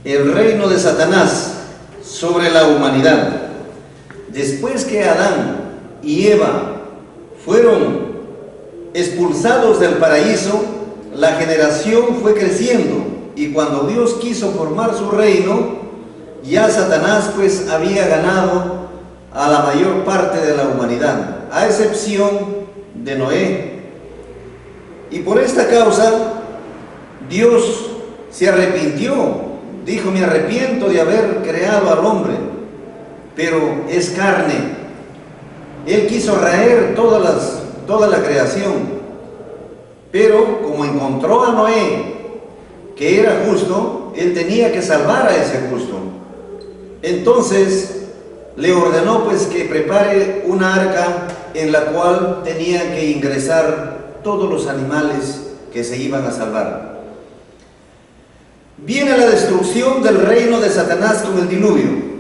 el reino de Satanás sobre la humanidad. Después que Adán y Eva fueron expulsados del paraíso, la generación fue creciendo, y cuando Dios quiso formar su reino, ya Satanás pues había ganado a la mayor parte de la humanidad, a excepción de Noé. Y por esta causa Dios se arrepintió, dijo: me arrepiento de haber creado al hombre, pero es carne. Él quiso raer toda la creación, pero como encontró a Noé que era justo, él tenía que salvar a ese justo. Entonces le ordenó pues que prepare una arca en la cual tenían que ingresar todos los animales que se iban a salvar. Viene la destrucción del reino de Satanás con el diluvio.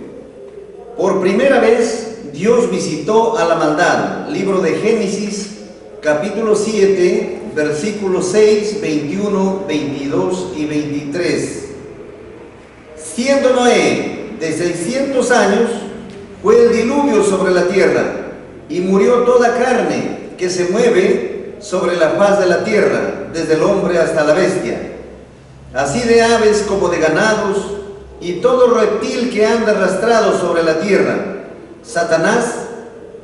Por primera vez Dios visitó a la maldad. Libro de Génesis, capítulo 7, versículos 6, 21, 22 y 23. Siendo Noé de 600 años, fue el diluvio sobre la tierra, y murió toda carne que se mueve sobre la faz de la tierra, desde el hombre hasta la bestia, así de aves como de ganados, y todo reptil que anda arrastrado sobre la tierra. Satanás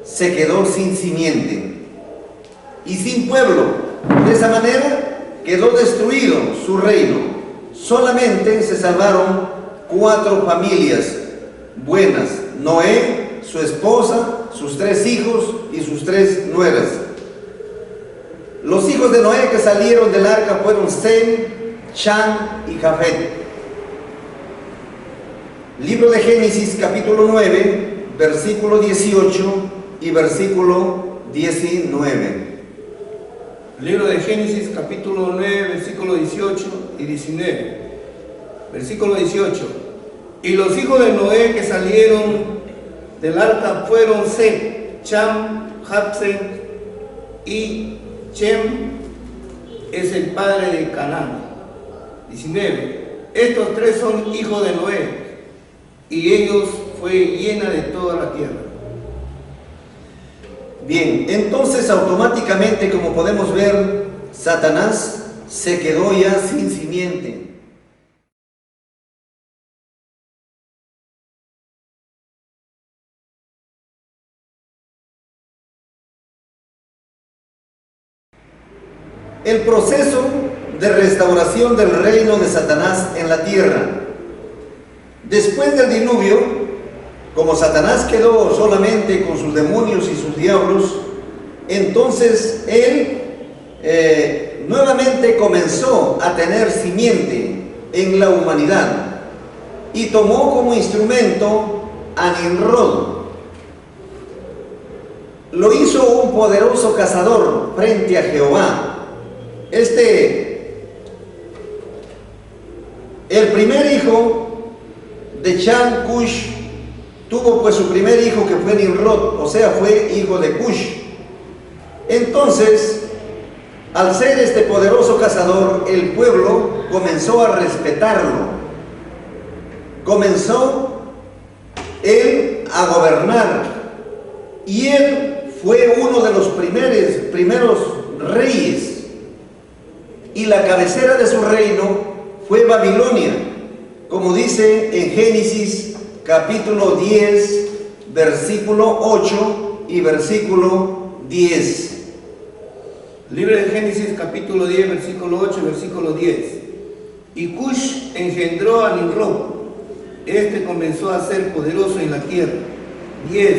se quedó sin simiente y sin pueblo. De esa manera quedó destruido su reino. Solamente se salvaron 4 familias buenas: Noé, su esposa, sus 3 hijos y sus 3 nueras. Los hijos de Noé que salieron del arca fueron Sem, Chan y Jafet. Libro de Génesis, capítulo 9, versículo 18 y versículo 19. Libro de Génesis, capítulo 9, versículo 18 y 19. Versículo 18. Y los hijos de Noé que salieron del arca fueron Sem, Cham, Jafet y Chem es el padre de Canaán. 19. Estos 3 son hijos de Noé, y ellos fue llena de toda la tierra. Bien, entonces automáticamente, como podemos ver, Satanás se quedó ya sin simiente. El proceso de restauración del reino de Satanás en la tierra. Después del diluvio, como Satanás quedó solamente con sus demonios y sus diablos, entonces él nuevamente comenzó a tener simiente en la humanidad y tomó como instrumento a Nimrod. Lo hizo un poderoso cazador frente a Jehová. El primer hijo de Chan, Cush, tuvo pues su primer hijo, que fue Nimrod, o sea, fue hijo de Cush. Entonces, al ser este poderoso cazador, el pueblo comenzó a respetarlo. Comenzó él a gobernar, y él fue uno de los primeros reyes. Y la cabecera de su reino fue Babilonia, como dice en Génesis capítulo 10, versículo 8 y versículo 10. Libro de Génesis capítulo 10, versículo 8 y versículo 10. Y Cush engendró a Nimrod. Este comenzó a ser poderoso en la tierra. 10.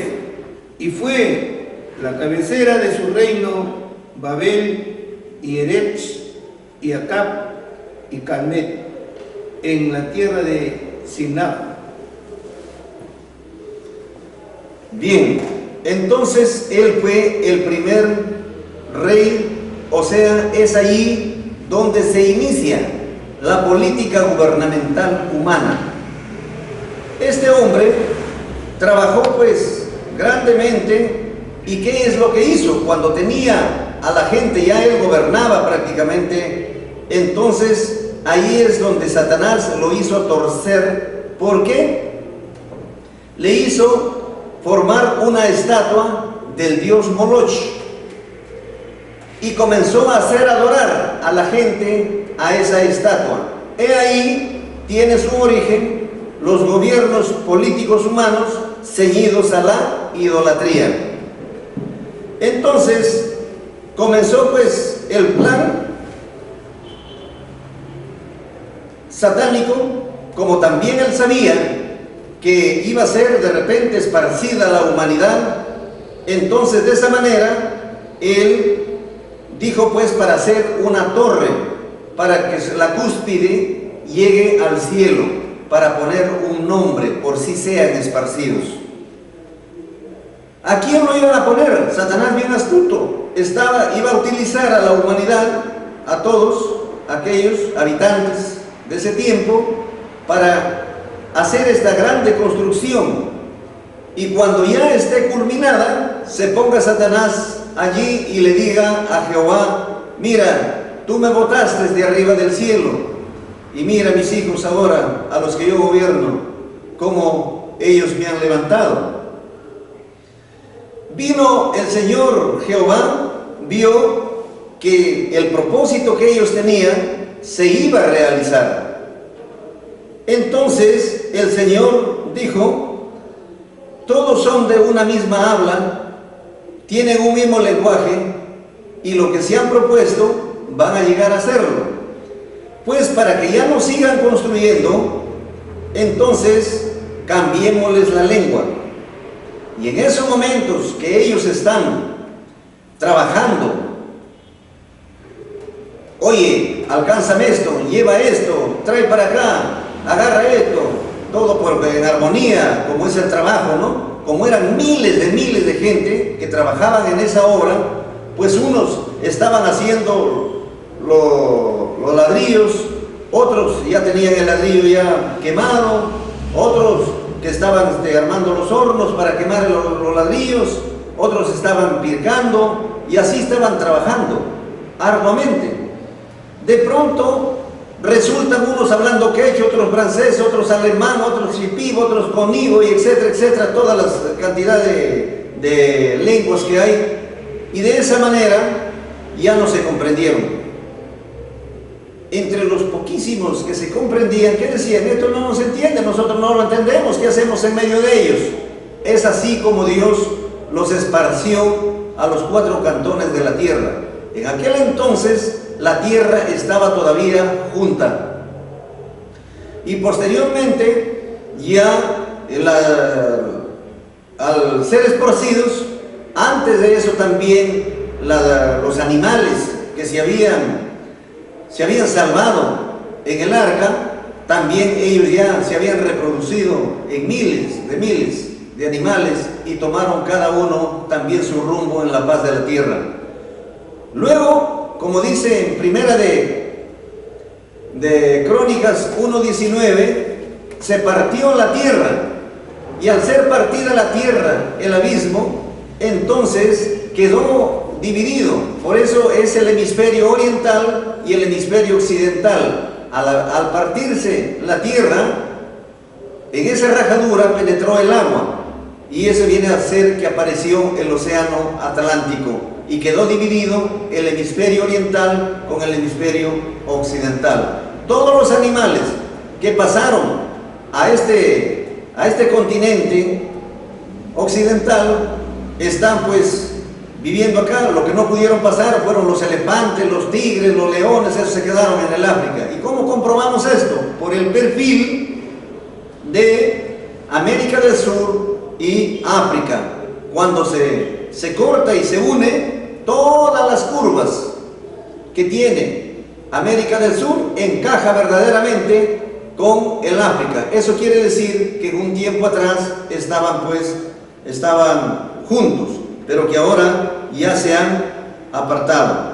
Y fue la cabecera de su reino Babel y Erech y Acab y Calmet en la tierra de Sinab. Bien, entonces él fue el primer rey, o sea, es ahí donde se inicia la política gubernamental humana. Este hombre trabajó pues grandemente. ¿Y qué es lo que hizo? Cuando tenía a la gente, ya él gobernaba prácticamente, entonces ahí es donde Satanás lo hizo torcer. ¿Por qué? Le hizo formar una estatua del dios Moloch y comenzó a hacer adorar a la gente a esa estatua. He ahí tiene su origen los gobiernos políticos humanos ceñidos a la idolatría. Entonces comenzó pues el plan satánico, como también él sabía que iba a ser de repente esparcida la humanidad. Entonces de esa manera él dijo pues para hacer una torre, para que la cúspide llegue al cielo, para poner un nombre por si sean esparcidos. ¿A quién lo iban a poner? Satanás, bien astuto, iba a utilizar a la humanidad, a todos aquellos habitantes de ese tiempo, para hacer esta grande construcción. Y cuando ya esté culminada, se ponga Satanás allí y le diga a Jehová: mira, tú me botaste de arriba del cielo, y mira mis hijos ahora, a los que yo gobierno, cómo ellos me han levantado. Vino el Señor Jehová, vio que el propósito que ellos tenían se iba a realizar. Entonces el Señor dijo: todos son de una misma habla, tienen un mismo lenguaje, y lo que se han propuesto van a llegar a hacerlo. Pues para que ya no sigan construyendo, entonces cambiémosles la lengua. Y en esos momentos que ellos están trabajando, oye, alcánzame esto, lleva esto, trae para acá, agarra esto, todo en armonía, como es el trabajo, ¿no? Como eran miles de gente que trabajaban en esa obra, pues unos estaban haciendo los ladrillos, otros ya tenían el ladrillo ya quemado, otros que estaban armando los hornos para quemar los ladrillos, otros estaban pircando, y así estaban trabajando arduamente. De pronto resultan unos hablando quechua, otros francés, otros alemán, otros chipí, otros conigo, y etcétera, etcétera, todas las cantidades de lenguas que hay, y de esa manera ya no se comprendieron. Entre los poquísimos que se comprendían, que decían: esto no nos entiende, nosotros no lo entendemos, ¿qué hacemos en medio de ellos? Es así como Dios los esparció a los 4 cantones de la tierra. En aquel entonces la tierra estaba todavía junta, y posteriormente ya al ser esparcidos, antes de eso también los animales que se habían salvado en el arca, también ellos ya se habían reproducido en miles de animales, y tomaron cada uno también su rumbo en la paz de la tierra. Luego, como dice en primera de Crónicas 1:19, se partió la tierra, y al ser partida la tierra, el abismo, entonces quedó dividido. Por eso es el hemisferio oriental y el hemisferio occidental. Al partirse la tierra, en esa rajadura penetró el agua, y eso viene a ser que apareció el océano Atlántico, y quedó dividido el hemisferio oriental con el hemisferio occidental. Todos los animales que pasaron a este continente occidental están pues viviendo acá. Lo que no pudieron pasar fueron los elefantes, los tigres, los leones, esos se quedaron en el África. ¿Y cómo comprobamos esto? Por el perfil de América del Sur y África. Cuando se corta y se une, todas las curvas que tiene América del Sur encaja verdaderamente con el África. Eso quiere decir que un tiempo atrás estaban juntos, pero que ahora ya se han apartado.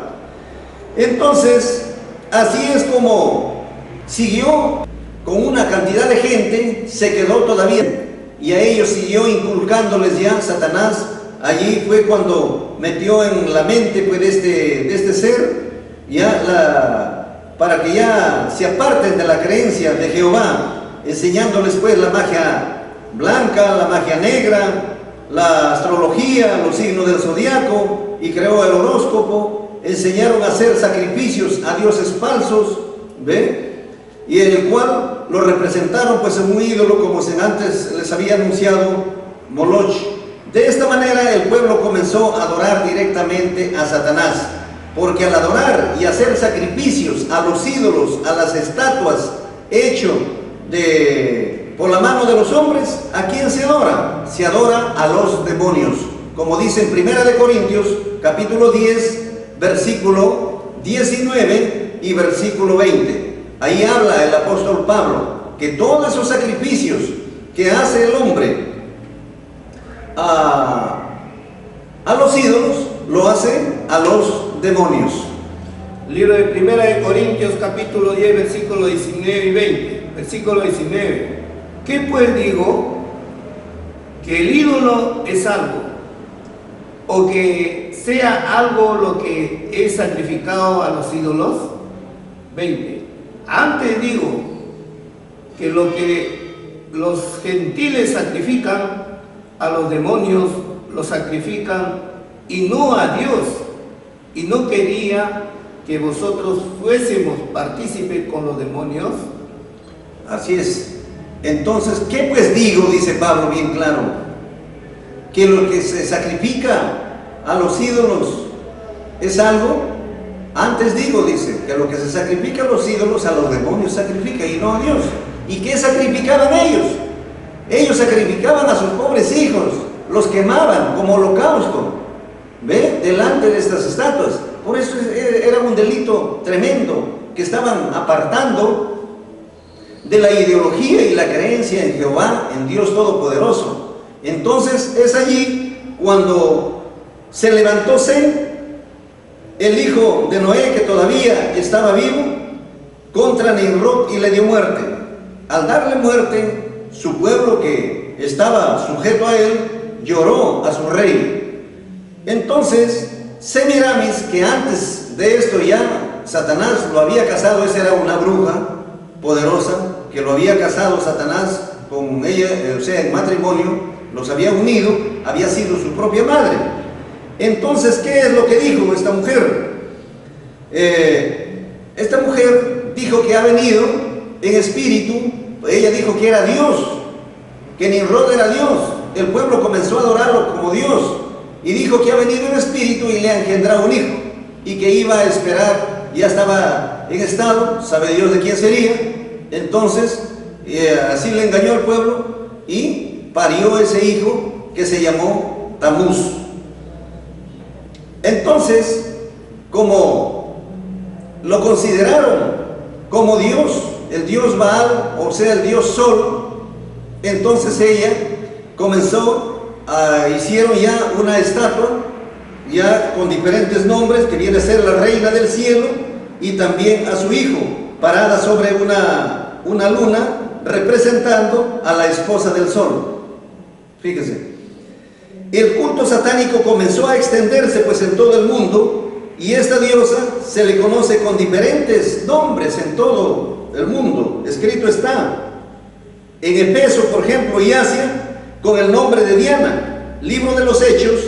Entonces, así es como siguió con una cantidad de gente, se quedó todavía, y a ellos siguió inculcándoles ya Satanás. Allí fue cuando metió en la mente pues, de este ser ya para que ya se aparten de la creencia de Jehová, enseñándoles pues la magia blanca, la magia negra, la astrología, los signos del zodiaco, y creó el horóscopo. Enseñaron a hacer sacrificios a dioses falsos, ¿ve? Y en el cual lo representaron pues en un ídolo, como antes les había anunciado, Moloch. De esta manera el pueblo comenzó a adorar directamente a Satanás, porque al adorar y hacer sacrificios a los ídolos, a las estatuas hechos por la mano de los hombres, ¿a quién se adora? Se adora a los demonios, como dice en 1 Corintios capítulo 10 versículo 19 y versículo 20. Ahí habla el apóstol Pablo que todos esos sacrificios que hace el hombre a los ídolos, lo hace a los demonios. Libro de 1 Corintios capítulo 10 versículo 19 y 20. Versículo 19. ¿Qué pues digo? ¿Que el ídolo es algo? ¿O que sea algo lo que es sacrificado a los ídolos? 20. Antes digo que lo que los gentiles sacrifican a los demonios, lo sacrifican y no a Dios. Y no quería que vosotros fuésemos partícipes con los demonios. Así es. Entonces, ¿qué pues digo? Dice Pablo bien claro, que lo que se sacrifica a los ídolos es algo. Antes digo, dice, que lo que se sacrifica a los ídolos, a los demonios sacrifica y no a Dios. ¿Y qué sacrificaban ellos? Ellos sacrificaban a sus pobres hijos, los quemaban como holocausto, ¿ve? Delante de estas estatuas. Por eso era un delito tremendo, que estaban apartando de la ideología y la creencia en Jehová, en Dios Todopoderoso. Entonces es allí cuando se levantó Sem, el hijo de Noé, que todavía estaba vivo, contra Nimrod y le dio muerte. Al darle muerte, su pueblo que estaba sujeto a él lloró a su rey. Entonces Semiramis, que antes de esto ya Satanás lo había casado, esa era una bruja poderosa, que lo había casado Satanás con ella, o sea, en matrimonio, los había unido, había sido su propia madre. Entonces, ¿qué es lo que dijo esta mujer? Esta mujer dijo que ha venido en espíritu. Ella dijo que era Dios, que Nimrod era Dios. El pueblo comenzó a adorarlo como Dios y dijo que ha venido en espíritu y le ha engendrado un hijo y que iba a esperar, ya estaba en estado, sabe Dios de quién sería. Entonces así le engañó al pueblo y parió ese hijo que se llamó Tamuz. Entonces, como lo consideraron como Dios, el Dios Baal, o sea, el Dios Sol, entonces ella comenzó hicieron ya una estatua, ya con diferentes nombres, que viene a ser la reina del cielo, y también a su hijo, parada sobre una luna, representando a la esposa del sol. Fíjense. El culto satánico comenzó a extenderse pues en todo el mundo, y esta diosa se le conoce con diferentes nombres en todo el mundo. Escrito está en Éfeso, por ejemplo, y Asia, con el nombre de Diana. Libro de los Hechos,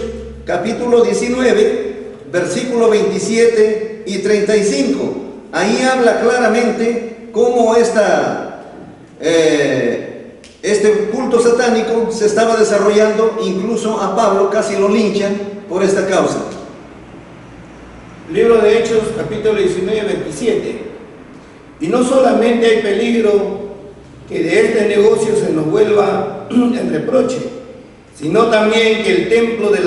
capítulo 19, versículo 27 y 35. Ahí habla claramente cómo este culto satánico se estaba desarrollando. Incluso a Pablo casi lo linchan por esta causa. Libro de Hechos, capítulo 19, 27. Y no solamente hay peligro que de este negocio se nos vuelva en reproche, sino también que el templo de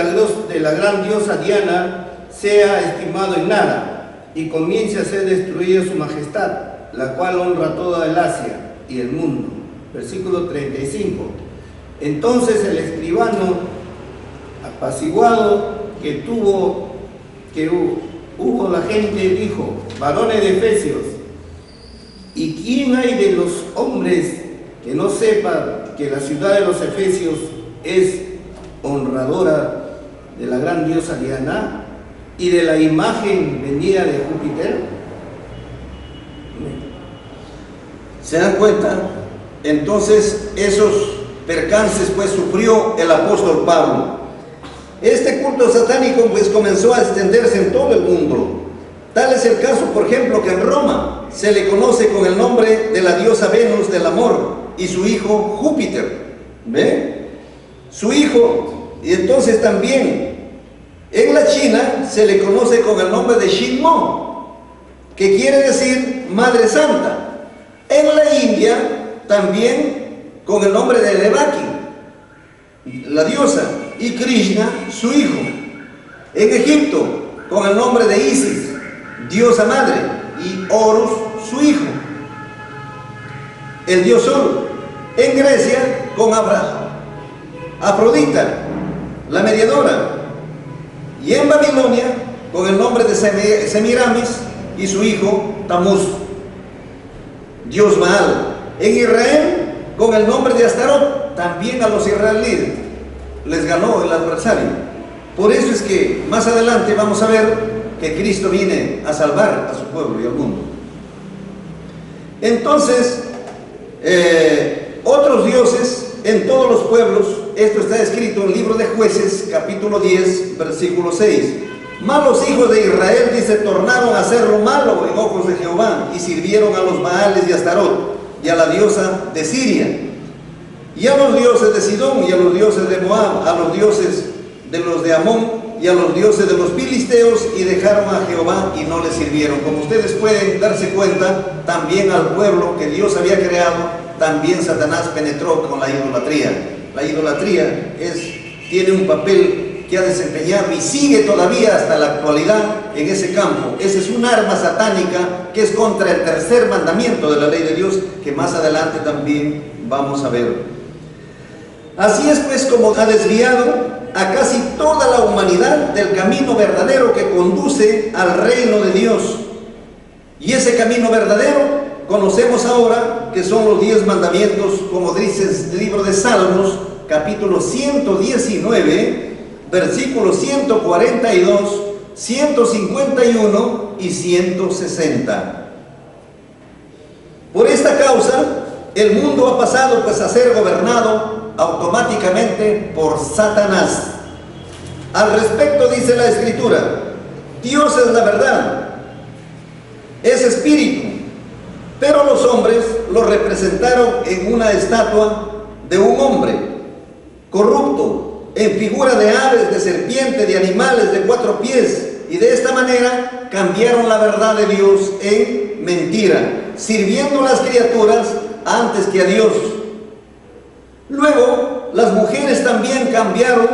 la gran diosa Diana sea estimado en nada y comience a ser destruida su majestad, la cual honra toda el Asia y el mundo. Versículo 35. Entonces el escribano, apaciguado que hubo la gente, dijo: varones de Efesios, ¿y quién hay de los hombres que no sepa que la ciudad de los Efesios es honradora de la gran diosa Diana y de la imagen venida de Júpiter? ¿Se dan cuenta? Entonces esos percances pues sufrió el apóstol Pablo. Este culto satánico pues comenzó a extenderse en todo el mundo. Tal es el caso, por ejemplo, que en Roma se le conoce con el nombre de la diosa Venus del amor y su hijo Júpiter. ¿Ve? Su hijo. Y entonces también en la China se le conoce con el nombre de Shinmo, que quiere decir Madre Santa. En la India también con el nombre de Devaki, la diosa, y Krishna, su hijo. En Egipto con el nombre de Isis, diosa madre, y Horus, su hijo, el dios Sol. En Grecia con Afrodita, la mediadora. Y en Babilonia con el nombre de Semiramis y su hijo Tamuz, dios Baal. En Israel con el nombre de Astarot. También a los israelíes les ganó el adversario. Por eso es que más adelante vamos a ver que Cristo viene a salvar a su pueblo y al mundo. Entonces, otros dioses en todos los pueblos. Esto está escrito en el libro de Jueces, capítulo 10, versículo 6. Mas los hijos de Israel, dice, tornaron a hacer lo malo en ojos de Jehová, y sirvieron a los Baales y a Astarot, y a la diosa de Siria, y a los dioses de Sidón, y a los dioses de Moab, a los dioses de los de Amón, y a los dioses de los filisteos, y dejaron a Jehová y no le sirvieron. Como ustedes pueden darse cuenta, también al pueblo que Dios había creado, también Satanás penetró con la idolatría. La idolatría tiene un papel que ha desempeñado y sigue todavía hasta la actualidad en ese campo. Esa es un arma satánica que es contra el tercer mandamiento de la ley de Dios, que más adelante también vamos a ver. Así es pues como ha desviado a casi toda la humanidad del camino verdadero que conduce al reino de Dios. Y ese camino verdadero conocemos ahora que son los 10 mandamientos, como dice el libro de Salmos, capítulo 119, versículos 142, 151 y 160. Por esta causa, el mundo ha pasado pues a ser gobernado automáticamente por Satanás. Al respecto dice la Escritura: Dios es la verdad, es espíritu, pero los hombres lo representaron en una estatua de un hombre corrupto, en figura de aves, de serpiente, de animales de 4 pies, y de esta manera cambiaron la verdad de Dios en mentira, sirviendo a las criaturas antes que a Dios. Luego, las mujeres también cambiaron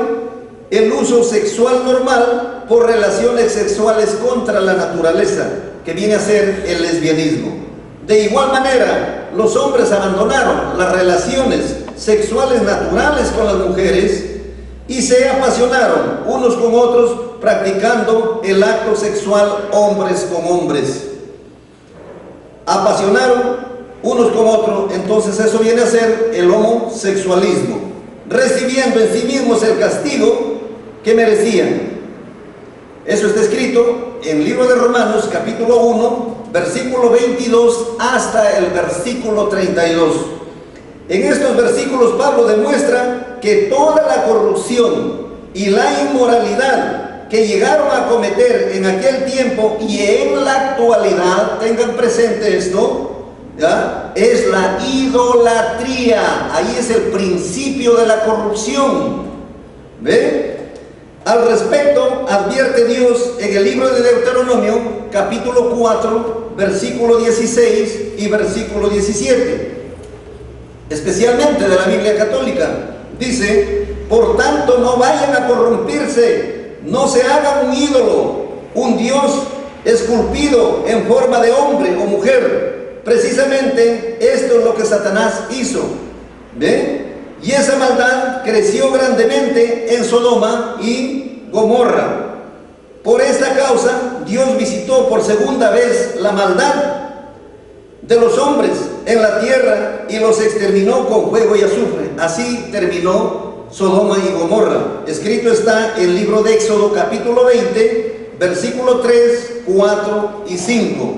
el uso sexual normal por relaciones sexuales contra la naturaleza, que viene a ser el lesbianismo. De igual manera, los hombres abandonaron las relaciones sexuales naturales con las mujeres y se apasionaron unos con otros, practicando el acto sexual hombres con hombres. Apasionaron unos con otros, entonces eso viene a ser el homosexualismo, recibiendo en sí mismos el castigo que merecían. Eso está escrito en el libro de Romanos, capítulo 1, versículo 22 hasta el versículo 32. En estos versículos Pablo demuestra que toda la corrupción y la inmoralidad que llegaron a cometer en aquel tiempo y en la actualidad, tengan presente esto, ¿ya?, es la idolatría. Ahí es el principio de la corrupción. ¿Ve? Al respecto, advierte Dios en el libro de Deuteronomio, capítulo 4, versículo 16 y versículo 17, especialmente de la Biblia católica. Dice: por tanto, no vayan a corrompirse, no se hagan un ídolo, un dios esculpido en forma de hombre o mujer. Precisamente esto es lo que Satanás hizo. ¿Ve? Y esa maldad creció grandemente en Sodoma y Gomorra. Por esta causa, Dios visitó por segunda vez la maldad de los hombres en la tierra y los exterminó con fuego y azufre. Así terminó Sodoma y Gomorra. Escrito está en el libro de Éxodo, capítulo 20, versículo 3, 4 y 5.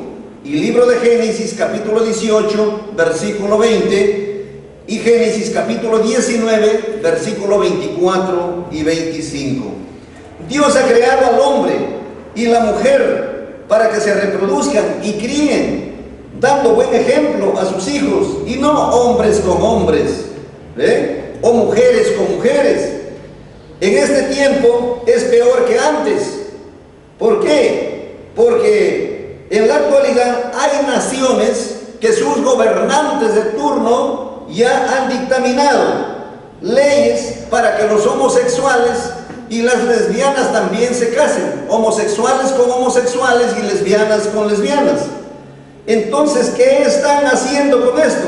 y libro de Génesis capítulo 18, versículo 20, y Génesis capítulo 19, versículo 24 y 25. Dios ha creado al hombre y la mujer para que se reproduzcan y críen, dando buen ejemplo a sus hijos, y no hombres con hombres, o mujeres con mujeres. En este tiempo es peor que antes. ¿Por qué? Porque en la actualidad hay naciones que sus gobernantes de turno ya han dictaminado leyes para que los homosexuales y las lesbianas también se casen, homosexuales con homosexuales y lesbianas con lesbianas. Entonces, ¿qué están haciendo con esto?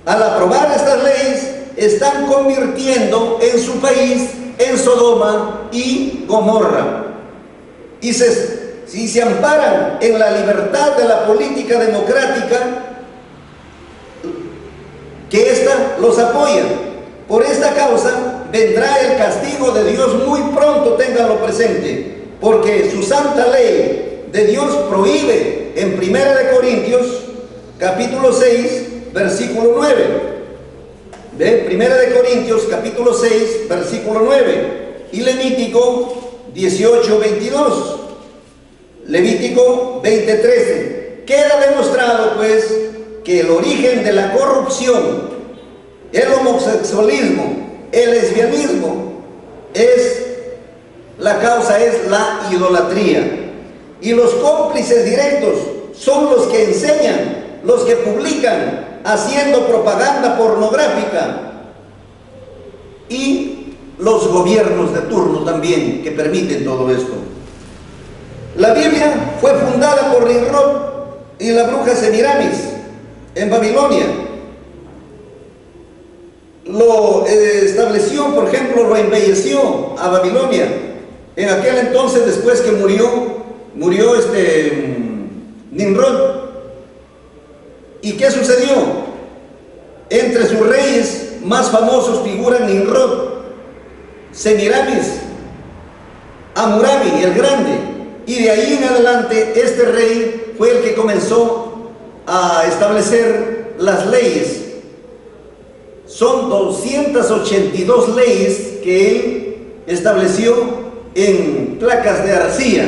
Al aprobar estas leyes, están convirtiendo en su país en Sodoma y Gomorra. Y si se amparan en la libertad de la política democrática, que ésta los apoya. Por esta causa vendrá el castigo de Dios muy pronto, ténganlo presente, porque su santa ley de Dios prohíbe en 1 Corintios capítulo 6 versículo 9. De 1 Corintios capítulo 6 versículo 9 y Levítico 18, 22. Levítico 20, 13. Queda demostrado pues que el origen de la corrupción, el homosexualismo, el lesbianismo, la causa es la idolatría. Y los cómplices directos son los que enseñan, los que publican, haciendo propaganda pornográfica, y los gobiernos de turno también, que permiten todo esto. La Biblia fue fundada por Nimrod y la bruja Semiramis en Babilonia. Lo estableció, por ejemplo, lo embelleció a Babilonia. En aquel entonces, después que murió Nimrod. ¿Y qué sucedió? Entre sus reyes más famosos figuran Nimrod, Semiramis, Hammurabi el Grande. Y de ahí en adelante este rey fue el que comenzó a establecer las leyes. Son 282 leyes que él estableció en placas de arcilla.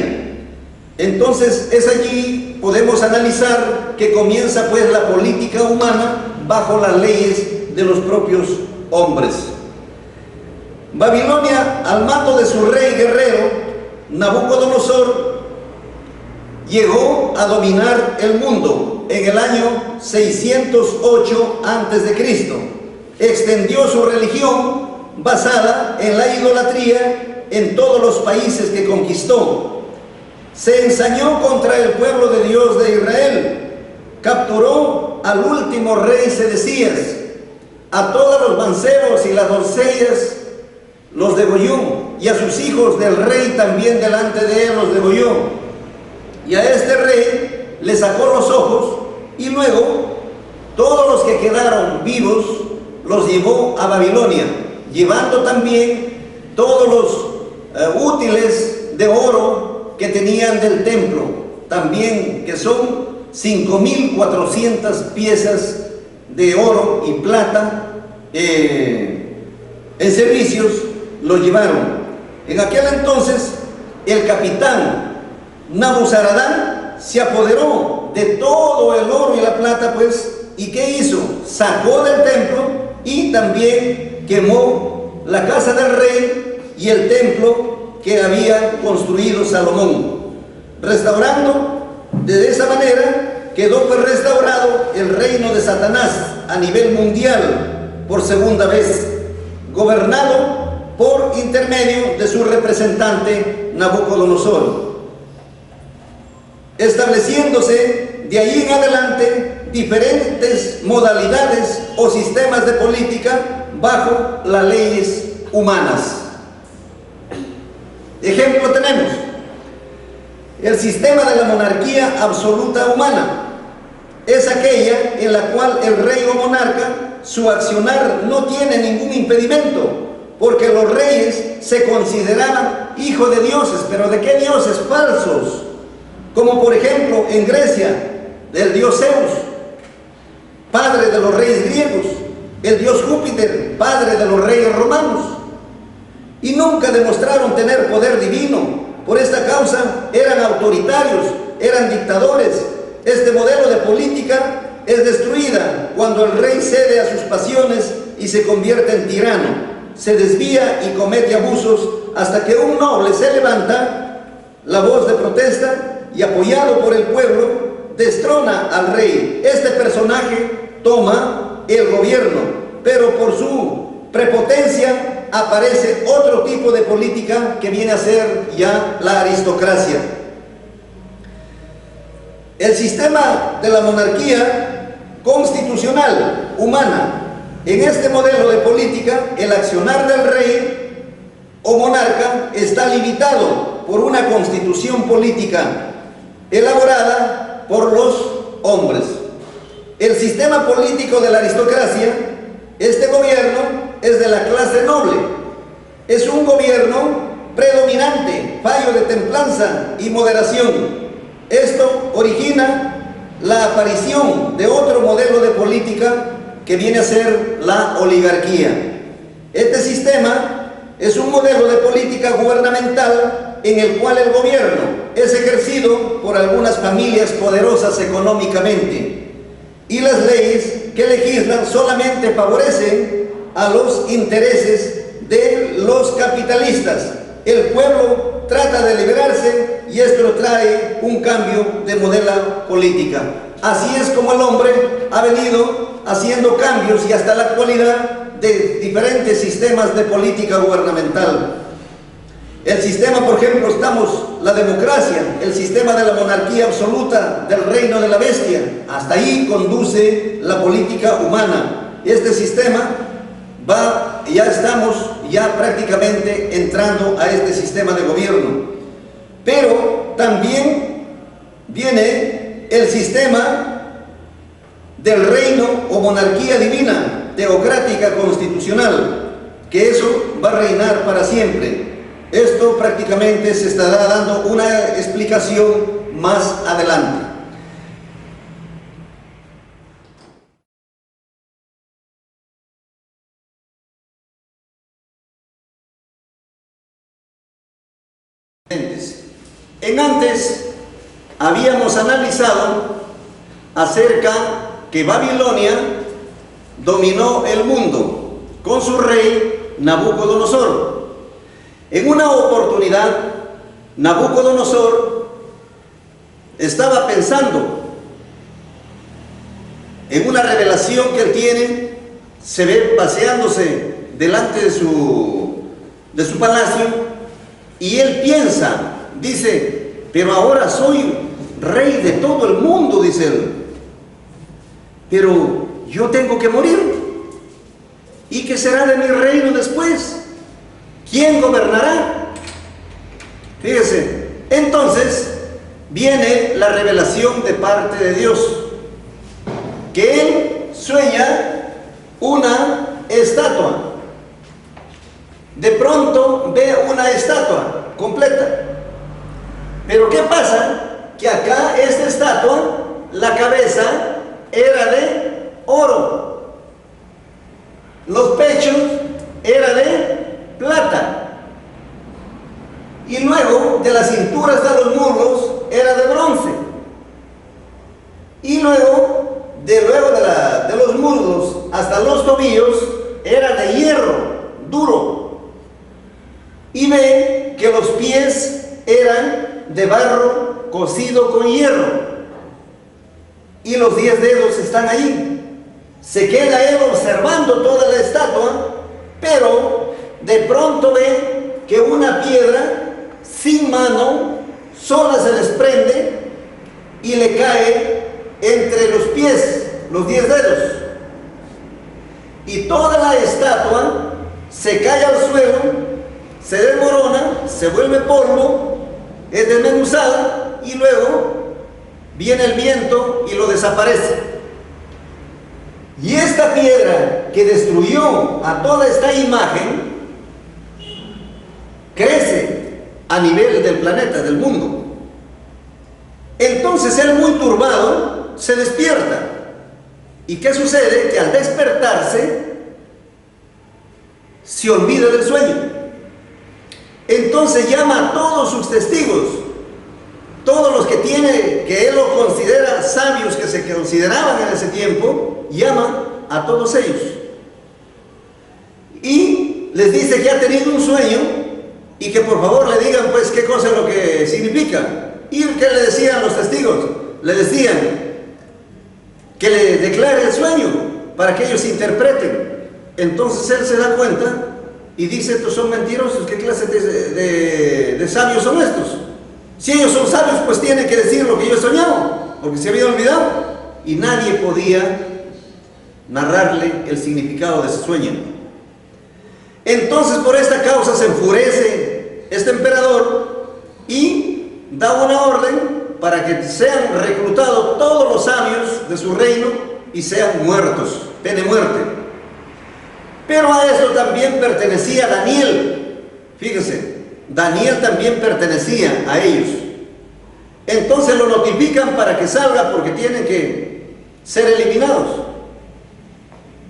Entonces es allí podemos analizar que comienza pues la política humana bajo las leyes de los propios hombres. Babilonia, al mando de su rey guerrero Nabucodonosor, llegó a dominar el mundo en el año 608 a.C. Extendió su religión basada en la idolatría en todos los países que conquistó. Se ensañó contra el pueblo de Dios de Israel. Capturó al último rey Sedecías. A todos los mancebos y las doncellas los degolló, y a sus hijos del rey también delante de él los degolló. Y a este rey le sacó los ojos, y luego todos los que quedaron vivos los llevó a Babilonia, llevando también todos los útiles de oro que tenían del templo, también que son 5.400 piezas de oro y plata en servicios, lo llevaron. En aquel entonces el capitán Nabuzaradán se apoderó de todo el oro y la plata, pues, ¿y qué hizo? Sacó del templo y también quemó la casa del rey y el templo que había construido Salomón. Restaurando, de esa manera quedó pues restaurado el reino de Satanás a nivel mundial por segunda vez, gobernado por intermedio de su representante Nabucodonosor, estableciéndose de ahí en adelante diferentes modalidades o sistemas de política bajo las leyes humanas. Ejemplo tenemos el sistema de la monarquía absoluta humana. Es aquella en la cual el rey o monarca, su accionar no tiene ningún impedimento, porque los reyes se consideraban hijos de dioses, pero ¿de qué dioses? Falsos. Como por ejemplo en Grecia, el dios Zeus, padre de los reyes griegos, el dios Júpiter, padre de los reyes romanos, y nunca demostraron tener poder divino. Por esta causa eran autoritarios, eran dictadores. Este modelo de política es destruida cuando el rey cede a sus pasiones y se convierte en tirano, se desvía y comete abusos hasta que un noble se levanta, la voz de protesta, y apoyado por el pueblo, destrona al rey. Este personaje toma el gobierno, pero por su prepotencia aparece otro tipo de política que viene a ser ya la aristocracia. El sistema de la monarquía constitucional humana. En este modelo de política, el accionar del rey o monarca está limitado por una constitución política elaborada por los hombres. El sistema político de la aristocracia, este gobierno es de la clase noble. Es un gobierno predominante, fallo de templanza y moderación. Esto origina la aparición de otro modelo de política que viene a ser la oligarquía. Este sistema es un modelo de política gubernamental en el cual el gobierno es ejercido por algunas familias poderosas económicamente y las leyes que legislan solamente favorecen a los intereses de los capitalistas. El pueblo trata de liberarse y esto trae un cambio de modelo política. Así es como el hombre ha venido haciendo cambios y hasta la actualidad de diferentes sistemas de política gubernamental. El sistema, por ejemplo, la democracia, el sistema de la monarquía absoluta, del reino de la bestia, hasta ahí conduce la política humana. Este sistema ya estamos prácticamente entrando a este sistema de gobierno. Pero también viene el sistema del reino o monarquía divina, teocrática constitucional, que eso va a reinar para siempre. Esto prácticamente se estará dando una explicación más adelante. Antes habíamos analizado acerca que Babilonia dominó el mundo con su rey Nabucodonosor. En una oportunidad, Nabucodonosor estaba pensando en una revelación que él tiene, se ve paseándose delante de su palacio y él piensa, dice, pero ahora soy rey de todo el mundo, dice él, pero yo tengo que morir. ¿Y qué será de mi reino después? ¿Quién gobernará? Fíjese, entonces viene la revelación de parte de Dios, que él sueña una estatua. De pronto ve una estatua completa. Pero ¿qué pasa? Que acá esta estatua, la cabeza era de oro, los pechos eran de plata, y luego de la cintura hasta los muslos era de bronce, y luego de los muslos hasta los tobillos era de hierro duro, y ve que los pies eran de barro cocido con hierro, y los 10 dedos están ahí. Se queda él observando toda la estatua, pero de pronto ve que una piedra sin mano sola se desprende y le cae entre los pies, los 10 dedos, y toda la estatua se cae al suelo, se desmorona, se vuelve polvo, es desmenuzada, y luego viene el viento y lo desaparece. Y esta piedra que destruyó a toda esta imagen crece a nivel del planeta, del mundo. Entonces él, muy turbado, se despierta. ¿Y qué sucede? Que al despertarse se olvida del sueño. Entonces llama a todos sus testigos, todos los que tiene, que él lo considera sabios, que se consideraban en ese tiempo, llama a todos ellos y les dice que ha tenido un sueño y que por favor le digan pues qué cosa es lo que significa. ¿Y qué le decían los testigos? Le decían que le declare el sueño para que ellos interpreten. Entonces él se da cuenta y dice: estos son mentirosos, ¿qué clase de sabios son estos? Si ellos son sabios, pues tienen que decir lo que yo he soñado, porque se había olvidado. Y nadie podía narrarle el significado de ese sueño. Entonces por esta causa se enfurece este emperador y da una orden para que sean reclutados todos los sabios de su reino y sean muertos, pena de muerte. Pero a eso también pertenecía Daniel. Fíjese, Daniel también pertenecía a ellos. Entonces lo notifican para que salga porque tienen que ser eliminados.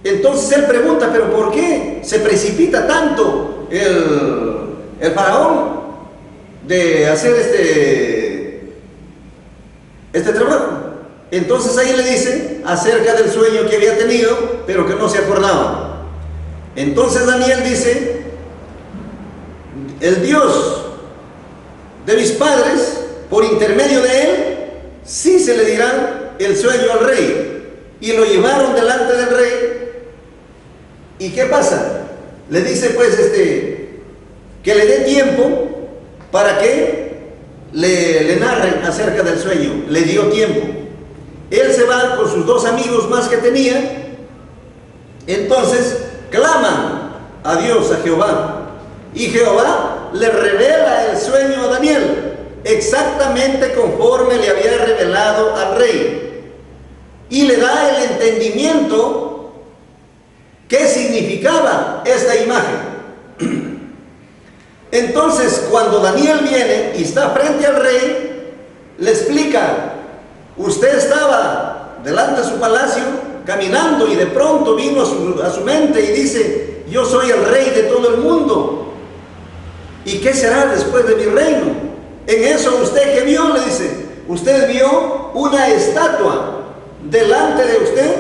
Entonces él pregunta: ¿pero por qué se precipita tanto el faraón de hacer este trabajo? Entonces ahí le dice acerca del sueño que había tenido, pero que no se acordaba. Entonces Daniel dice: el Dios de mis padres, por intermedio de él, sí se le dirá el sueño al rey. Y lo llevaron delante del rey. ¿Y qué pasa? Le dice pues que le dé tiempo para que le narren acerca del sueño. Le dio tiempo. Él se va con sus dos amigos más que tenía. Entonces claman a Dios, a Jehová. Y Jehová le revela el sueño a Daniel, exactamente conforme le había revelado al rey. Y le da el entendimiento qué significaba esta imagen. Entonces cuando Daniel viene y está frente al rey, le explica: usted estaba delante de su palacio caminando y de pronto vino a su mente y dice: yo soy el rey de todo el mundo, ¿y qué será después de mi reino? En eso, ¿usted qué vio? Le dice: usted vio una estatua delante de usted,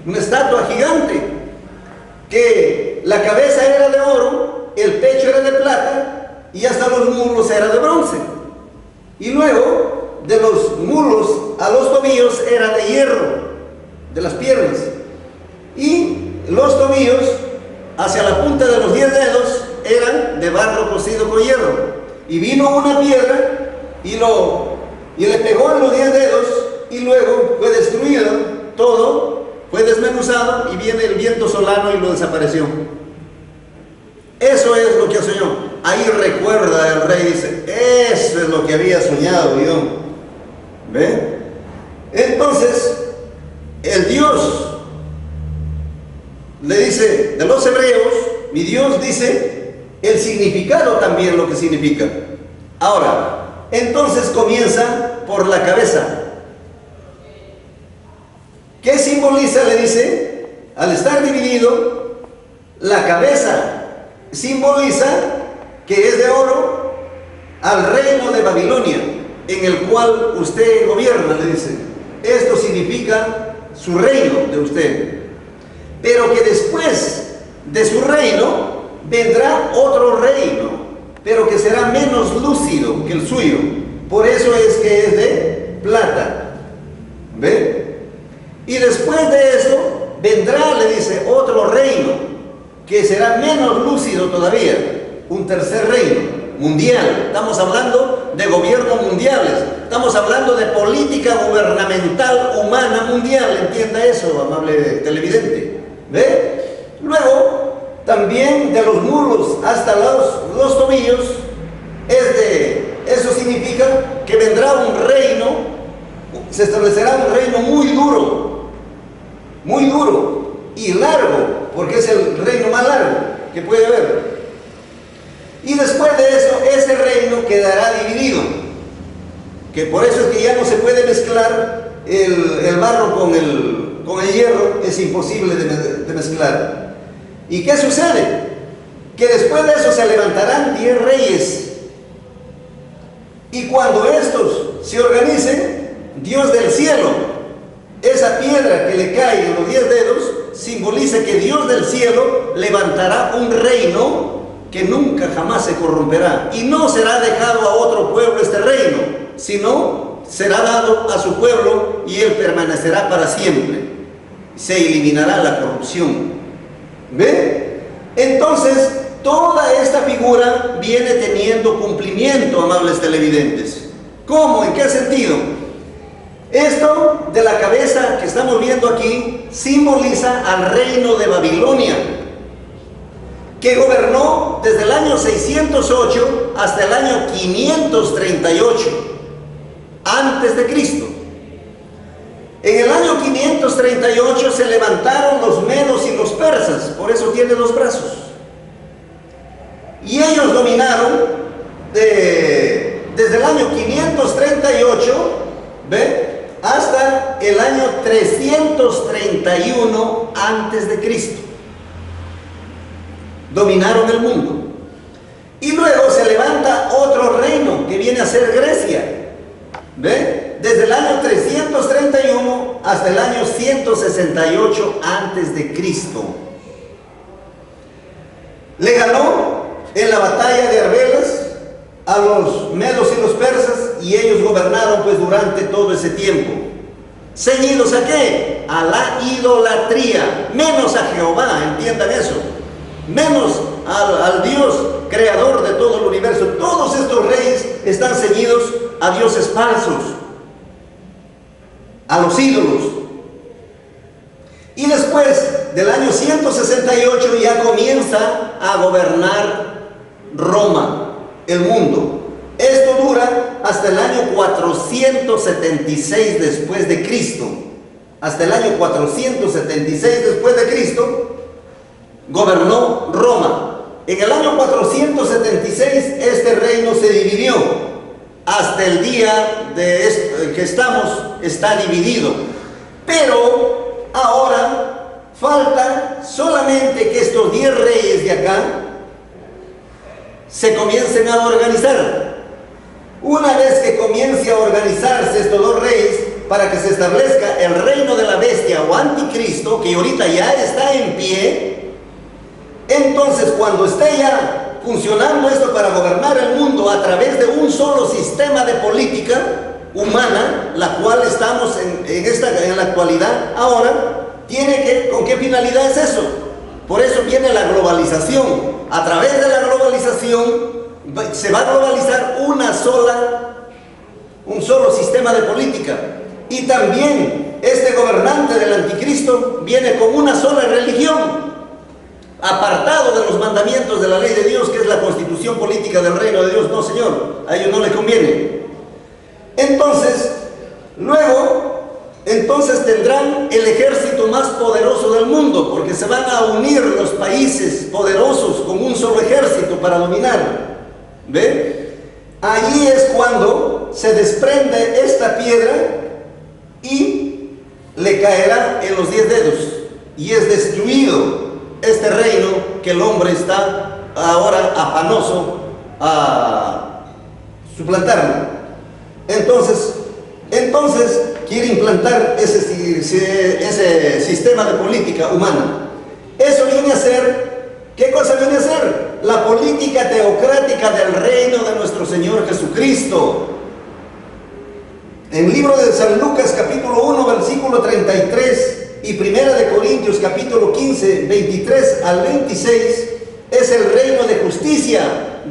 una estatua gigante, que la cabeza era de oro, el pecho era de plata y hasta los muslos era de bronce. Y luego de los muslos a los tobillos era de hierro, de las piernas. Y los tobillos hacia la punta de los 10 dedos eran de barro cocido con hierro. Y vino una piedra y le pegó en los 10 dedos y luego fue destruido todo. Fue desmenuzado y viene el viento solano y lo desapareció. Eso es lo que soñó. Ahí recuerda el rey, dice: eso es lo que había soñado yo. ¿Ve? Entonces, el Dios le dice de los hebreos, mi Dios dice el significado también, lo que significa. Ahora, entonces comienza por la cabeza. ¿Qué simboliza? Le dice, al estar dividido, la cabeza simboliza que es de oro al reino de Babilonia, en el cual usted gobierna, le dice. Esto significa su reino de usted. Pero que después de su reino vendrá otro reino, pero que será menos lúcido que el suyo. Por eso es que es de plata. ¿Ve? Y después de eso vendrá, le dice, otro reino que será menos lúcido todavía, un tercer reino mundial. Estamos hablando de gobiernos mundiales, estamos hablando de política gubernamental humana mundial. Entienda eso, amable televidente. ¿Ve? Luego también de los muslos hasta los tobillos eso significa que vendrá un reino, se establecerá un reino muy duro y largo, porque es el reino más largo que puede haber. Y después de eso, ese reino quedará dividido, que por eso es que ya no se puede mezclar el barro con el hierro es imposible de mezclar. ¿Y qué sucede? Que después de eso se levantarán 10 reyes. Y cuando estos se organicen, Dios del cielo, esa piedra que le cae en los 10 dedos, simboliza que Dios del cielo levantará un reino que nunca jamás se corromperá. Y no será dejado a otro pueblo este reino, sino será dado a su pueblo y él permanecerá para siempre. Se eliminará la corrupción. ¿Ve? Entonces, toda esta figura viene teniendo cumplimiento, amables televidentes. ¿Cómo? ¿En qué sentido? Esto de la cabeza que estamos viendo aquí simboliza al reino de Babilonia, que gobernó desde el año 608 hasta el año 538 antes de Cristo. En el año 538 se levantaron los medos y los persas, por eso tiene 2 brazos. Y ellos dominaron desde el año 538, ¿ve?, hasta el año 331 antes de Cristo. Dominaron el mundo. Y luego se levanta otro reino que viene a ser Grecia. ¿Ve? Desde el año 331 hasta el año 168 antes de Cristo. Le ganó en la batalla de Arbelas a los medos y los persas, y ellos gobernaron pues durante todo ese tiempo. ¿Ceñidos a qué? A la idolatría, menos a Jehová, entiendan eso, menos al Dios creador de todo el universo. Todos estos reyes están ceñidos a dioses falsos, a los ídolos. Y después del año 168 ya comienza a gobernar Roma, el mundo. Esto dura hasta el año 476 después de Cristo. Hasta el año 476 después de Cristo gobernó Roma. En el año 476 este reino se dividió. Hasta el día que estamos está dividido. Pero ahora falta solamente que estos 10 reyes de acá se comiencen a organizar. Una vez que comience a organizarse estos 2 reyes para que se establezca el reino de la bestia o anticristo, que ahorita ya está en pie, entonces cuando esté ya funcionando esto para gobernar el mundo a través de un solo sistema de política humana, la cual estamos en la actualidad ahora, ¿con qué finalidad es eso? Por eso viene la globalización. A través de la globalización se va a globalizar un solo sistema de política. Y también este gobernante del anticristo viene con una sola religión, apartado de los mandamientos de la ley de Dios, que es la constitución política del reino de Dios. No, señor, a ellos no les conviene. Entonces, entonces tendrán el ejército más poderoso del mundo, porque se van a unir los países poderosos con un solo ejército para dominar. ¿Ve? Allí es cuando se desprende esta piedra y le caerá en los 10 dedos, y es destruido este reino que el hombre está ahora afanoso a suplantarlo. Entonces quiere implantar ese sistema de política humana. Eso viene a ser, ¿qué cosa viene a ser? La política teocrática del reino de nuestro Señor Jesucristo. En el libro de San Lucas capítulo 1 versículo 33 y Primera de Corintios capítulo 15 23 al 26 es el reino de justicia,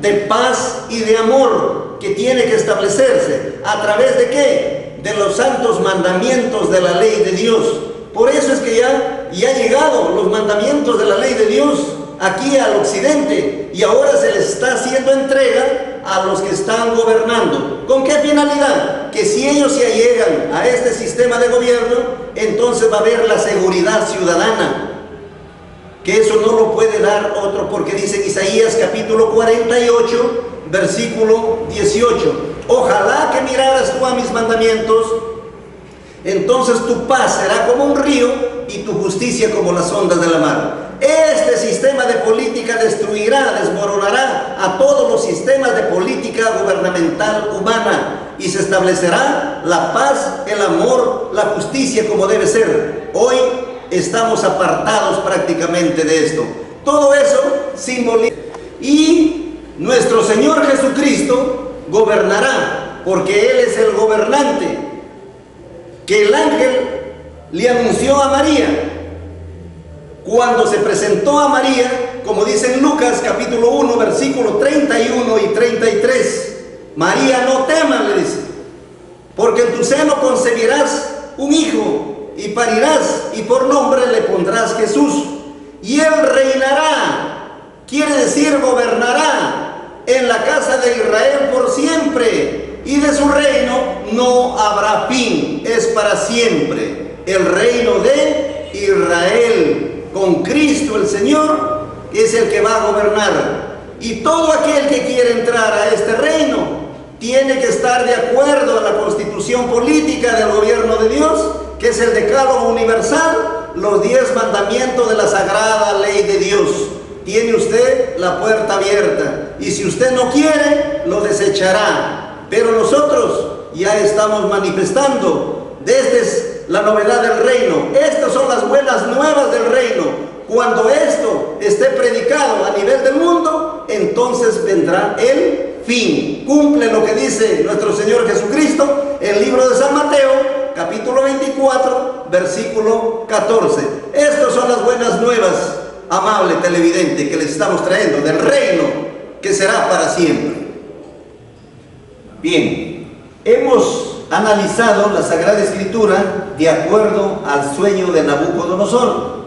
de paz y de amor que tiene que establecerse. ¿A través de qué? De los santos mandamientos de la ley de Dios. Por eso es que ya han llegado los mandamientos de la ley de Dios aquí al occidente, y ahora se les está haciendo entrega a los que están gobernando. ¿Con qué finalidad? Que si ellos se allegan a este sistema de gobierno, entonces va a haber la seguridad ciudadana, que eso no lo puede dar otro, porque dice Isaías capítulo 48 versículo 18: ojalá que miraras tú a mis mandamientos, entonces tu paz será como un río y tu justicia como las ondas de la mar. Este sistema de política destruirá, desmoronará a todos los sistemas de política gubernamental humana y se establecerá la paz, el amor, la justicia como debe ser. Hoy estamos apartados prácticamente de esto. Todo eso simboliza. Y nuestro Señor Jesucristo gobernará, porque Él es el gobernante, que el ángel le anunció a María. Cuando se presentó a María, como dice en Lucas capítulo 1, versículos 31 y 33, María, no temas, le dice, porque en tu seno concebirás un hijo y parirás y por nombre le pondrás Jesús. Y él reinará, quiere decir gobernará en la casa de Israel por siempre, y de su reino no habrá fin, es para siempre. El reino de Israel, con Cristo el Señor, es el que va a gobernar. Y todo aquel que quiere entrar a este reino tiene que estar de acuerdo a la constitución política del gobierno de Dios, que es el decálogo universal, los 10 mandamientos de la sagrada ley de Dios. Tiene usted la puerta abierta, y si usted no quiere, lo desechará. Pero nosotros ya estamos manifestando, esta es la novedad del reino, estas son las buenas nuevas del reino. Cuando esto esté predicado a nivel del mundo, entonces vendrá el fin. Cumple lo que dice nuestro Señor Jesucristo, el libro de San Mateo, capítulo 24, versículo 14. Estas son las buenas nuevas, amable televidente, que les estamos trayendo del reino que será para siempre. Bien, hemos analizado la Sagrada Escritura de acuerdo al sueño de Nabucodonosor.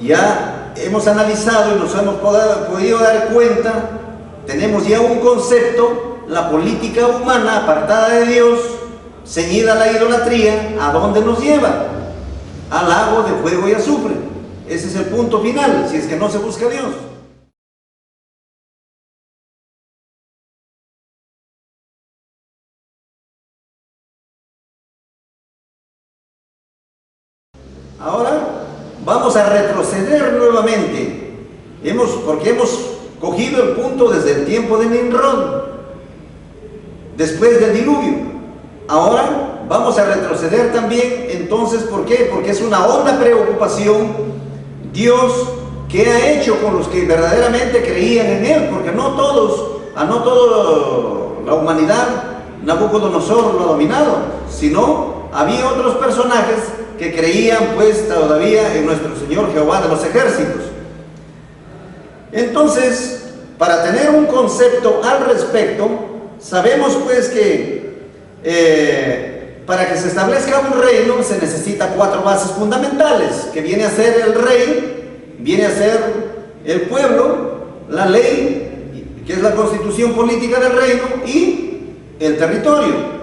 Ya hemos analizado y nos hemos podido dar cuenta, tenemos ya un concepto, la política humana apartada de Dios, ceñida a la idolatría, ¿a dónde nos lleva? Al lago de fuego y azufre. Ese es el punto final, si es que no se busca a Dios. Ahora vamos a retroceder nuevamente, porque hemos cogido el punto desde el tiempo de Nimrod, después del diluvio. Ahora vamos a retroceder también, entonces, ¿por qué? Porque es una honda preocupación Dios que ha hecho con los que verdaderamente creían en Él, porque no toda la humanidad Nabucodonosor lo ha dominado, sino había otros personajes que creían pues todavía en nuestro Señor Jehová de los ejércitos. Entonces, para tener un concepto al respecto, sabemos pues que para que se establezca un reino se necesita 4 bases fundamentales, que viene a ser el rey, viene a ser el pueblo, la ley, que es la constitución política del reino, y el territorio.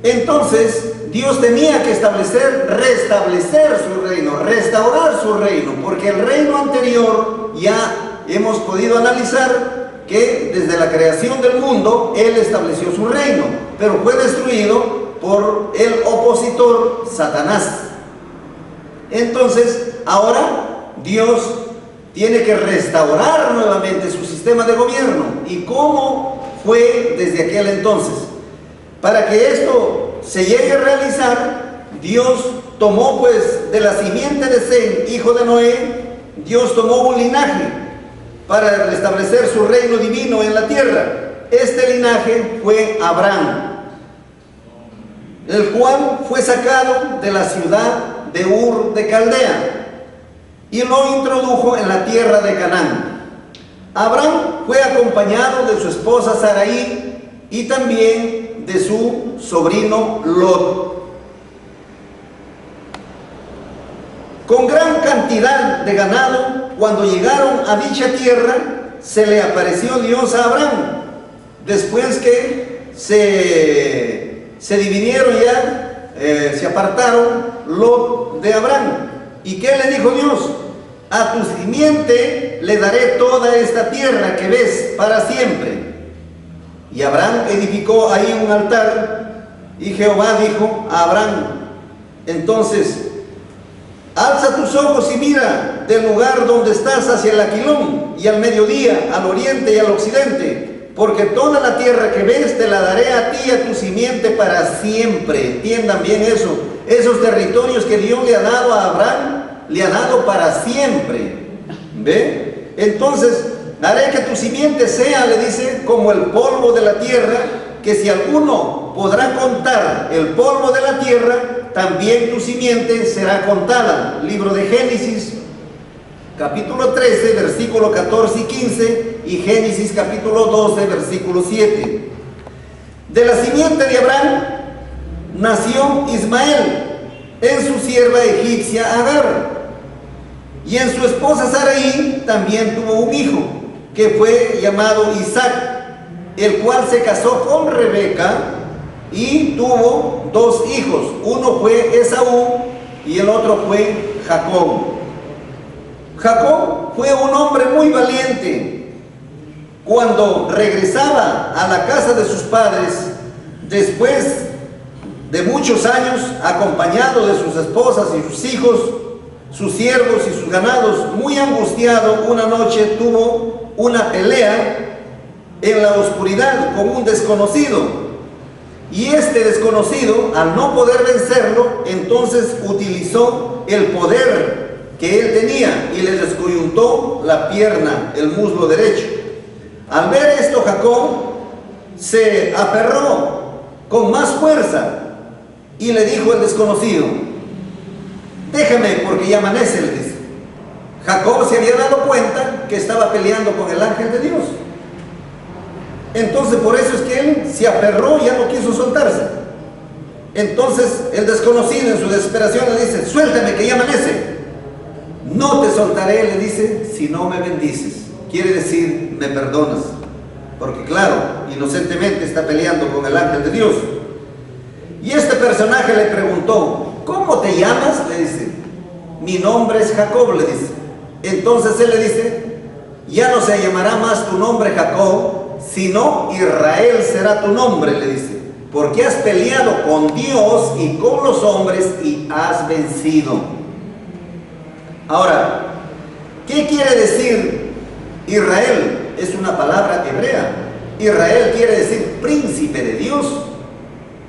Entonces, Dios tenía que restablecer su reino, restaurar su reino, porque el reino anterior ya hemos podido analizar que desde la creación del mundo Él estableció su reino, pero fue destruido por el opositor Satanás. Entonces, ahora Dios tiene que restaurar nuevamente su sistema de gobierno. ¿Y cómo fue desde aquel entonces? Para que esto se llegue a realizar, Dios tomó pues de la simiente de Sem, hijo de Noé, Dios tomó un linaje para restablecer su reino divino en la tierra. Este linaje fue Abraham, el cual fue sacado de la ciudad de Ur de Caldea y lo introdujo en la tierra de Canaán. Abraham fue acompañado de su esposa Sarai y también de su sobrino Lot. Con gran cantidad de ganado, cuando llegaron a dicha tierra, se le apareció Dios a Abraham, después que se dividieron ya, se apartaron Lot de Abraham. ¿Y qué le dijo Dios? A tu simiente le daré toda esta tierra que ves para siempre. Y Abraham edificó ahí un altar Y Jehová dijo a Abraham, entonces, alza tus ojos y mira del lugar donde estás hacia el aquilón, y al mediodía, al oriente y al occidente, porque toda la tierra que ves te la daré a ti y a tu simiente para siempre. Entiendan bien eso. Esos territorios que Dios le ha dado a Abraham, le ha dado para siempre. ¿Ve? Entonces, haré que tu simiente sea, le dice, como el polvo de la tierra, que si alguno podrá contar el polvo de la tierra, también tu simiente será contada. Libro de Génesis, capítulo 13, versículo 14 y 15, y Génesis capítulo 12, versículo 7. De la simiente de Abraham nació Ismael en su sierva egipcia Agar, y en su esposa Sarai también tuvo un hijo, que fue llamado Isaac, el cual se casó con Rebeca y tuvo dos hijos. Uno fue Esaú y el otro fue Jacob. Jacob fue un hombre muy valiente. Cuando regresaba a la casa de sus padres, después de muchos años, acompañado de sus esposas y sus hijos, sus siervos y sus ganados, muy angustiado, una noche tuvo una pelea en la oscuridad con un desconocido. Y este desconocido, al no poder vencerlo, entonces utilizó el poder que él tenía y le descoyuntó la pierna, el muslo derecho. Al ver esto, Jacob se aferró con más fuerza y le dijo el desconocido, déjame porque ya amanece, le dice. Jacob se había dado cuenta que estaba peleando con el ángel de Dios. Entonces por eso es que él se aferró y ya no quiso soltarse. Entonces el desconocido en su desesperación le dice, suéltame que ya amanece. No te soltaré, le dice, si no me bendices. Quiere decir, me perdonas. Porque claro, inocentemente está peleando con el ángel de Dios. Y este personaje le preguntó, ¿cómo te llamas? Le dice, mi nombre es Jacob, le dice. Entonces él le dice, ya no se llamará más tu nombre Jacob, sino Israel será tu nombre, le dice, porque has peleado con Dios y con los hombres y has vencido. Ahora, ¿qué quiere decir Israel? Es una palabra hebrea. Israel quiere decir príncipe de Dios.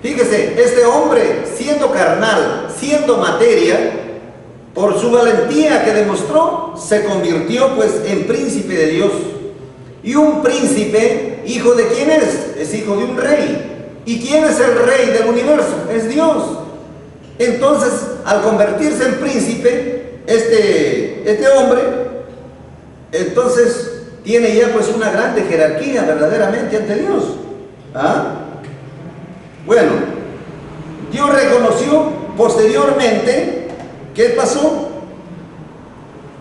Fíjese, este hombre, siendo carnal, siendo materia, por su valentía que demostró, se convirtió pues en príncipe de Dios. Y un príncipe, ¿hijo de quién es? Es hijo de un rey. ¿Y quién es el rey del universo? Es Dios. Entonces, al convertirse en príncipe, este hombre, entonces tiene ya pues una grande jerarquía verdaderamente ante Dios. ¿Ah? Bueno, Dios reconoció posteriormente, ¿qué pasó?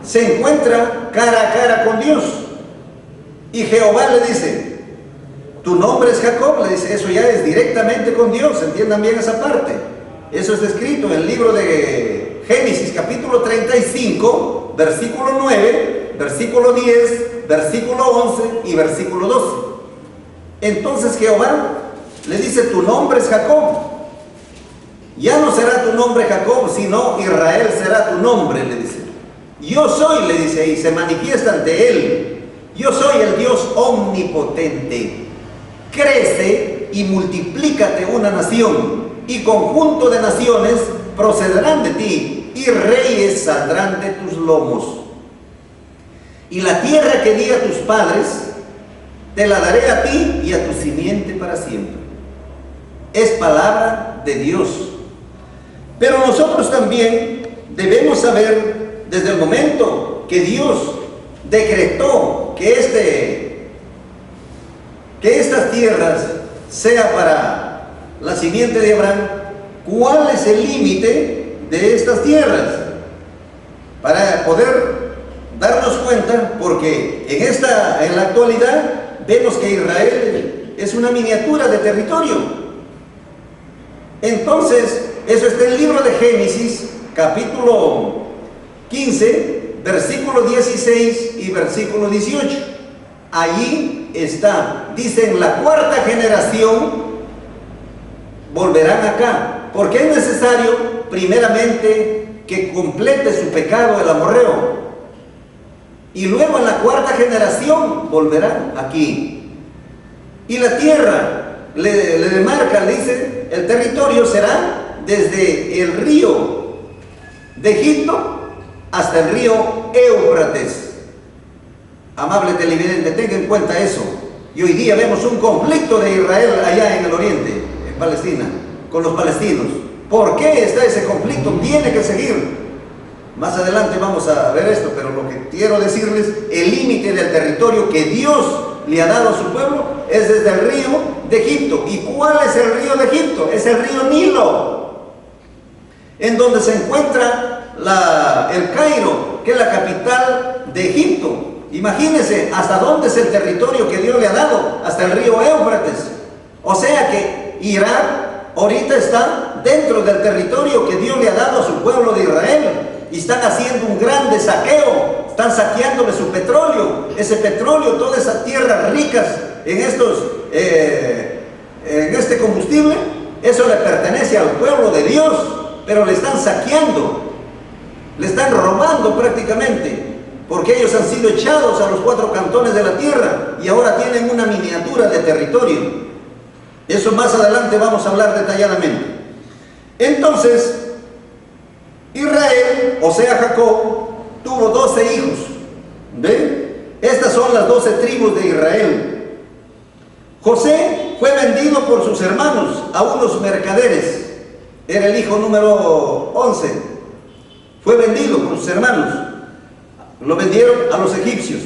Se encuentra cara a cara con Dios. Y Jehová le dice, tu nombre es Jacob, le dice, eso ya es directamente con Dios, entiendan bien esa parte. Eso está escrito en el libro de Génesis, capítulo 35, versículo 9, versículo 10, versículo 11 y versículo 12. Entonces Jehová le dice, tu nombre es Jacob. Ya no será tu nombre Jacob, sino Israel será tu nombre, le dice. Yo soy, le dice ahí, se manifiesta ante él. Yo soy el Dios omnipotente. Crece y multiplícate una nación, y conjunto de naciones procederán de ti, y reyes saldrán de tus lomos. Y la tierra que di a tus padres, te la daré a ti y a tu simiente para siempre. Es palabra de Dios. Pero nosotros también debemos saber, desde el momento que Dios decretó que estas tierras sea para la simiente de Abraham, ¿cuál es el límite de estas tierras? Para poder darnos cuenta, porque en la actualidad vemos que Israel es una miniatura de territorio. Entonces, eso está en el libro de Génesis, capítulo 15, versículo 16 y versículo 18. Allí está, dice, en la cuarta generación volverán acá, porque es necesario primeramente que complete su pecado el amorreo, y luego en la cuarta generación volverán aquí. Y la tierra le demarca, le dice, el territorio será desde el río de Egipto hasta el río Éufrates. Amable televidente, tenga en cuenta eso. Y hoy día vemos un conflicto de Israel allá en el oriente, en Palestina, con los palestinos. ¿Por qué está ese conflicto? Tiene que seguir. Más adelante vamos a ver esto, pero lo que quiero decirles, el límite del territorio que Dios le ha dado a su pueblo es desde el río de Egipto. ¿Y cuál es el río de Egipto? Es el río Nilo, en donde se encuentra el Cairo, que es la capital de Egipto. Imagínense hasta dónde es el territorio que Dios le ha dado, hasta el río Éufrates. O sea que Irak ahorita está dentro del territorio que Dios le ha dado a su pueblo de Israel, y están haciendo un grande saqueo, están saqueándole su petróleo, ese petróleo, todas esas tierras ricas en este combustible, eso le pertenece al pueblo de Dios, pero le están saqueando, le están robando prácticamente, porque ellos han sido echados a los 4 cantones de la tierra y ahora tienen una miniatura de territorio. Eso más adelante vamos a hablar detalladamente. Entonces, Israel, o sea Jacob, tuvo 12 hijos. ¿Ven? Estas son las 12 tribus de Israel. José fue vendido por sus hermanos a unos mercaderes. Era el hijo número 11. Fue vendido por sus hermanos. Lo vendieron a los egipcios,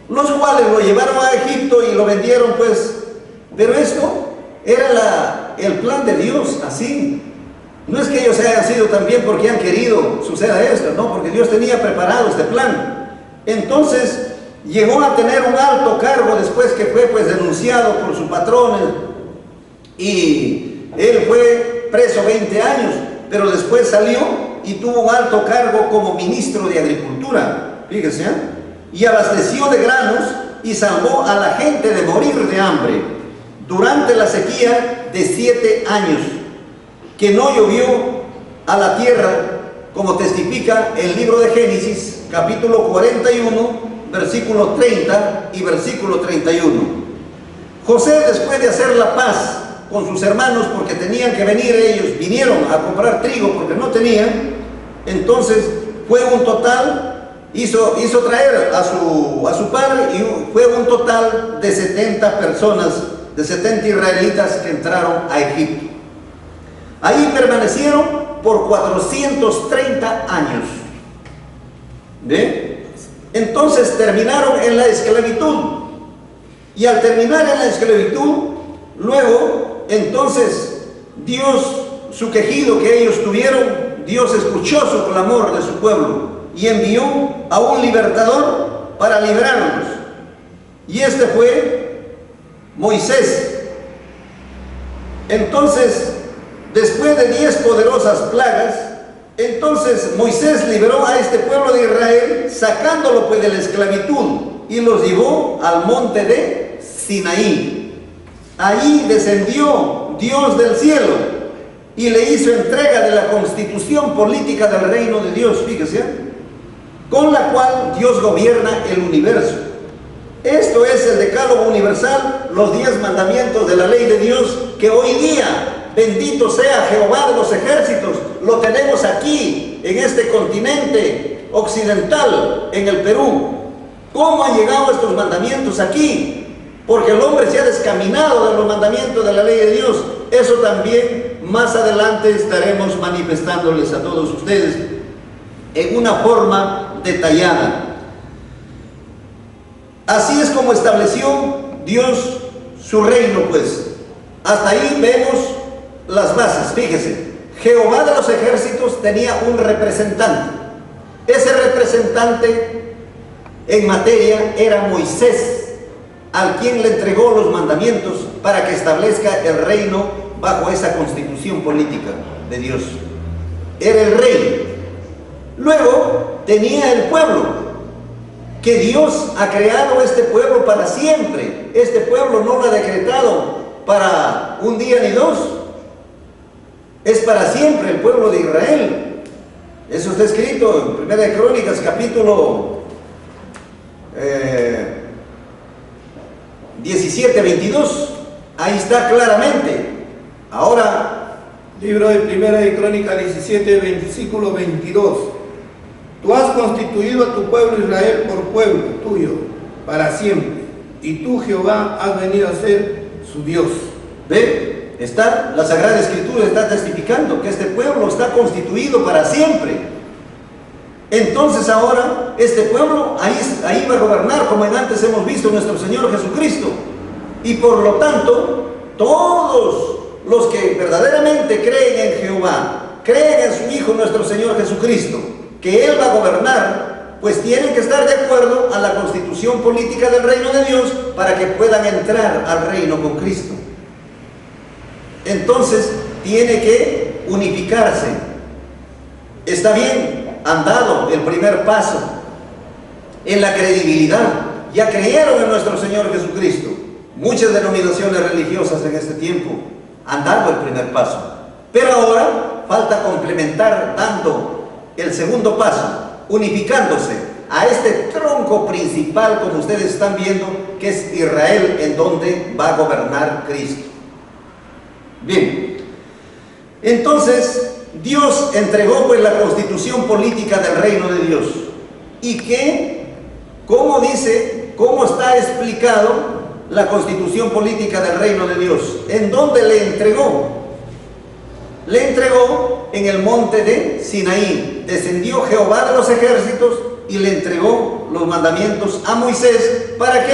los cuales lo llevaron a Egipto y lo vendieron, pues. Pero esto era el plan de Dios, así. No es que ellos hayan sido también porque han querido suceda esto, no, porque Dios tenía preparado este plan. Entonces llegó a tener un alto cargo después que fue, pues, denunciado por su patrón, y él fue preso 20 años, pero después salió y tuvo un alto cargo como ministro de Agricultura, fíjese, y abasteció de granos y salvó a la gente de morir de hambre durante la sequía de 7 años, que no llovió a la tierra, como testifica el libro de Génesis, capítulo 41, versículo 30 y versículo 31. José, después de hacer la paz con sus hermanos, porque tenían que venir, ellos vinieron a comprar trigo porque no tenían, entonces fue un total, hizo traer a su padre, y fue un total de 70 personas, de 70 israelitas que entraron a Egipto. Ahí permanecieron por 430 años. ¿Ve? Entonces terminaron en la esclavitud. Y al terminar en la esclavitud, luego, entonces, Dios, su quejido que ellos tuvieron, Dios escuchó su clamor de su pueblo y envió a un libertador para librarlos. Y este fue Moisés. Entonces, después de 10 poderosas plagas, entonces Moisés liberó a este pueblo de Israel, sacándolo, pues, de la esclavitud, y los llevó al monte de Sinaí. Allí descendió Dios del cielo y le hizo entrega de la constitución política del reino de Dios, fíjese, con la cual Dios gobierna el universo. Esto es el decálogo universal, los 10 mandamientos de la ley de Dios, que hoy día, bendito sea Jehová de los ejércitos, lo tenemos aquí, en este continente occidental, en el Perú. ¿Cómo han llegado estos mandamientos aquí? Porque el hombre se ha descaminado de los mandamientos de la ley de Dios. Eso también más adelante estaremos manifestándoles a todos ustedes en una forma detallada. Así es como estableció Dios su reino, pues. Hasta ahí vemos las bases. Fíjese, Jehová de los ejércitos tenía un representante. Ese representante en materia era Moisés, al quien le entregó los mandamientos para que establezca el reino bajo esa constitución política de Dios. Era el rey. Luego tenía el pueblo, que Dios ha creado este pueblo para siempre. Este pueblo no lo ha decretado para un día ni dos. es para siempre el pueblo de Israel. Eso está escrito en 1 de Crónicas, capítulo 17, 22. Ahí está claramente. Ahora, Libro de 1 de Crónicas 17, versículo 22. Tú has constituido a tu pueblo Israel por pueblo tuyo para siempre, y tú, Jehová, has venido a ser su Dios. ve, está, la Sagrada Escritura está testificando que este pueblo está constituido para siempre. Entonces ahora, este pueblo ahí va a gobernar, como en antes hemos visto nuestro Señor Jesucristo. Y por lo tanto, todos los que verdaderamente creen en Jehová, creen en su Hijo nuestro Señor Jesucristo, que Él va a gobernar, pues tienen que estar de acuerdo a la constitución política del reino de Dios para que puedan entrar al reino con Cristo. Entonces, tiene que unificarse. Está bien, han dado el primer paso en la credibilidad. Ya creyeron en nuestro Señor Jesucristo. Muchas denominaciones religiosas en este tiempo han dado el primer paso, pero ahora falta complementar dando el segundo paso, unificándose a este tronco principal, como ustedes están viendo, que es Israel, en donde va a gobernar Cristo. Bien, entonces Dios entregó pues la constitución política del reino de Dios. ¿Y qué? ¿Cómo dice? ¿Cómo está explicado la constitución política del reino de Dios? ¿En dónde le entregó? Le entregó en el monte de Sinaí. Descendió Jehová de los ejércitos y le entregó los mandamientos a Moisés. ¿Para qué?